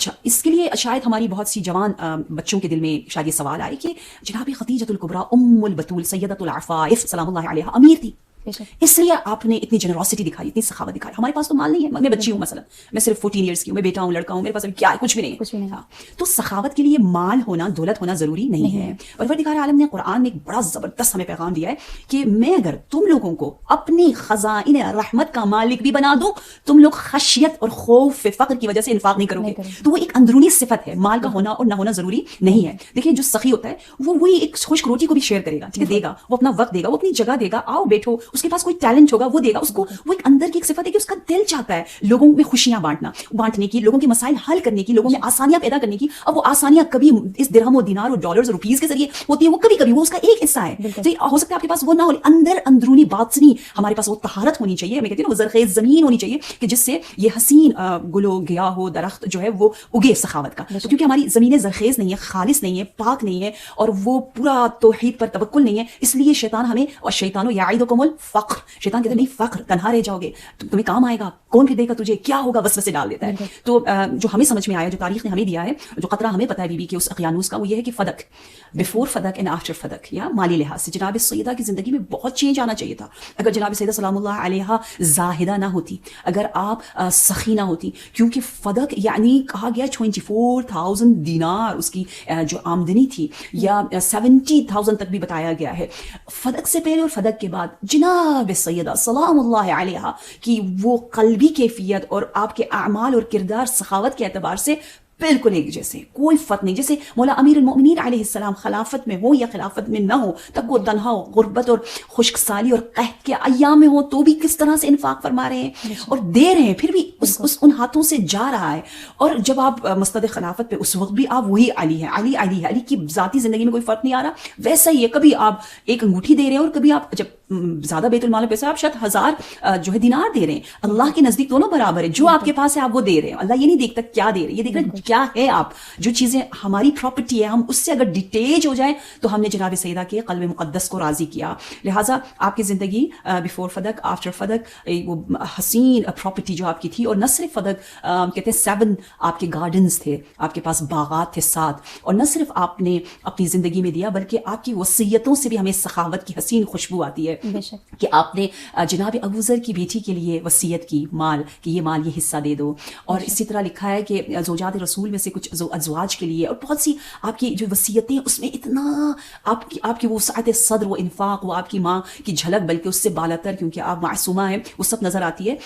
اچھا اس کے لیے شاید ہماری بہت سی جوان بچوں کے دل میں شاید یہ سوال آئے کہ جناب خدیجۃ الکبریٰ ام البتول سیدۃ العفائف سلام اللہ علیہا امیر تھی، اس لیے آپ نے اتنی جنروسٹی دکھائی، اتنی سخاوت دکھائی. ہمارے پاس تو مال نہیں ہے، میں بچی ہوں مثلا، میں صرف 14 ایئرس کی ہوں، میں بیٹا ہوں، لڑکا ہوں، میرے پاس ابھی کیا ہے، کچھ بھی نہیں ہے. ہاں تو سخاوت کے لیے مال ہونا، دولت ہونا ضروری نہیں ہے. پروردگار عالم نے قرآن میں ایک بڑا زبردست ہمیں پیغام دیا ہے کہ میں اگر تم لوگوں کو اپنی خزائن رحمت کا مالک بھی بنا دوں، تم لوگ خشیت اور خوف فقر کی وجہ سے انفاق نہیں کرو گے. تو وہ ایک اندرونی صفت ہے، مال کا ہونا اور نہ ہونا ضروری نہیں ہے. دیکھیں جو سخی ہوتا ہے وہ وہی ایک خشک روٹی کو بھی شیئر کرے گا، ٹھیک ہے، دے گا، وہ اپنا وقت دے گا، وہ اپنی جگہ دے گا، آؤ بیٹھو، اس کے پاس کوئی ٹیلنٹ ہوگا وہ دے گا، اس کو وہ ایک اندر کی ایک صفت ہے کہ اس کا دل چاہتا ہے لوگوں میں خوشیاں بانٹنے کی، لوگوں کے مسائل حل کرنے کی، لوگوں میں آسانیاں پیدا کرنے کی. اب وہ آسانیاں کبھی اس درہم و دینار اور ڈالرز اور روپیز کے ذریعے ہوتی ہیں، وہ کبھی کبھی وہ اس کا ایک حصہ ہے. تو ہو سکتا ہے آپ کے پاس وہ نہ ہو، اندرونی باطنی ہمارے پاس وہ طہارت ہونی چاہیے. میں کہتی ہوں وہ زرخیز زمین ہونی چاہیے کہ جس سے یہ حسین گلو گیا ہو درخت جو ہے وہ اگے سخاوت کا. تو کیونکہ ہماری زمینیں زرخیز نہیں ہے، خالص نہیں ہے، پاک نہیں ہے، اور وہ پورا توحید پر توکل نہیں ہے، اس لیے شیطان ہمیں، اور شیطان یعیدکم الفقر، شیطان کہتے ہیں نہیں فقر، تنہا رہ جاؤ گے، تمہیں کام آئے گا، کون پھر دے گا تجھے، کیا ہوگا، وسوسے ڈال دیتا ہے. تو جو ہمیں سمجھ میں آیا، جو تاریخ نے ہمیں دیا ہے، جو قطرہ ہمیں پتہ ہے بی بی کے اس اقیانوس کا، وہ یہ ہے کہ فدق، بفور فدق اینڈ آفٹر فدق، یا مالی لحاظ سے جناب سیدہ کی زندگی میں بہت چینج آنا چاہیے تھا. اگر جناب سیدہ سلام اللہ علیہا زاہدہ نہ ہوتی، اگر آپ سخی نہ ہوتی، کیونکہ فدق یعنی کہا گیا 24,000 دینار اس کی جو آمدنی تھی، یا 70,000 تک بھی بتایا گیا ہے. فدق سے پہلے اور فدق کے بعد جناب سیدہ سلام اللہ علیہا کی وہ قلبی کیفیت اور آپ کے اعمال اور کردار سخاوت کے اعتبار سے بالکل ایک جیسے، کوئی فرق نہیں. جیسے مولا امیر المؤمنین علیہ السلام خلافت میں ہو یا خلافت میں نہ ہو، تب وہ تنہا ہو، غربت اور خشک سالی اور قحط کے ایام میں ہو، تو بھی کس طرح سے انفاق فرما رہے ہیں اور دے رہے ہیں، پھر بھی ان ہاتھوں سے جا رہا ہے. اور جب آپ مستد خلافت پہ، اس وقت بھی آپ وہی علی ہیں، علی کی ذاتی زندگی میں کوئی فرق نہیں آ رہا. ویسا ہی ہے، کبھی آپ ایک انگوٹھی دے رہے ہیں اور کبھی آپ جب زیادہ بیت المال پیسہ آپ شاید 1000 جو ہے دینار دے رہے ہیں. اللہ کے نزدیک دونوں برابر ہے، جو آپ کے پاس ہے آپ وہ دے رہے ہیں. اللہ یہ نہیں دیکھتا کیا دے رہے، یہ دیکھ رہا کیا ہے آپ. جو چیزیں ہماری پراپرٹی ہے، ہم اس سے اگر ڈیٹیچ ہو جائیں تو ہم نے جناب سیدہ کے قلب مقدس کو راضی کیا. لہٰذا آپ کی زندگی بفور فدق، آفٹر فدق، وہ حسین پراپرٹی جو آپ کی تھی. اور نہ صرف فدق، کہتے ہیں 7 آپ کے گارڈنز تھے، آپ کے پاس باغات تھے 7. اور نہ صرف آپ نے اپنی زندگی میں دیا، بلکہ آپ کی وصیتوں سے بھی ہمیں سخاوت کی حسین خوشبو آتی ہے کہ آپ نے جناب ابوذر کی بیٹی کے لیے وصیت کی مال، کہ یہ مال یہ حصہ دے دو. اور اسی طرح لکھا ہے کہ زوجات رسول میں سے کچھ ازواج کے لیے، اور بہت سی آپ کی جو وصیتیں، اس میں اتنا آپ کی وہ سعت صدر، وہ انفاق، وہ آپ کی ماں کی جھلک بلکہ اس سے بالاتر، کیونکہ آپ معصومہ ہیں، وہ سب نظر آتی ہے.